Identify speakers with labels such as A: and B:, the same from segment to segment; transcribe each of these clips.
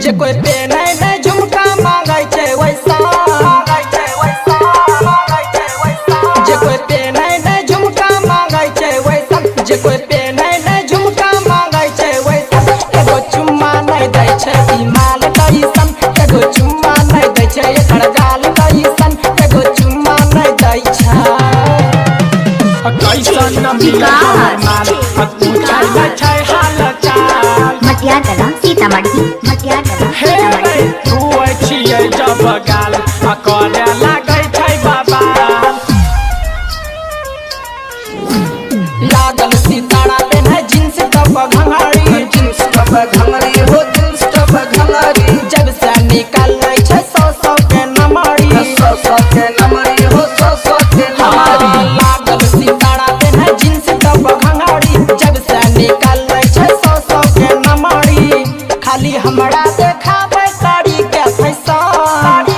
A: जे कोई पेने ने झुमका मांगे छे वैसा जे कोई पेने ने झुमका मांगे छे वैसा जे कोई पेने ने झुमका मांगे छे वैसा एगो चुम्मा नहीं दै छे ई माल कैसन एगो चुम्मा नहीं दै छे एकर गाल कैसन एगो चुम्मा नहीं दै छे कैसन मिला माल पूछै न छै हाल चाल
B: मटिया कला सीतामढ़ी मटिया कला सीतामढ़ी
A: तू छियै जब गाल करे लागै छै बाबा लागल सितारा पेन्हे जींस टॉप घंघरी हो जींस टॉप घंघरी जब से निकलै छै 100 के नमरी 100 के नमरी हो 100 के नमरी लागल सितारा पेन्हे जींस टॉप घंघरी जब से निकलै छै 100 के नमरी खाली हमरा देखाबै साड़ी के फैशन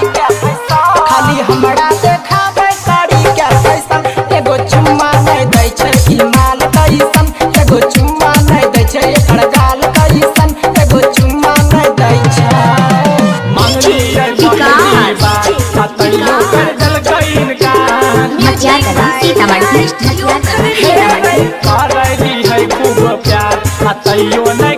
A: खाली हमरा देखाबै साड़ी के फैशन एगो चुम्मा नहीं दै छै ई माल कैसन एगो चुम्मा नहीं दै छै एकर गाल कैसन एगो चुम्मा नहीं दै छै मंगली तैयो कर देलकै इनकार
B: मटिया कला सीतामढ़ी मटिया कला सीतामढ़ी
A: करैली है खूब प्यार तैयो नहीं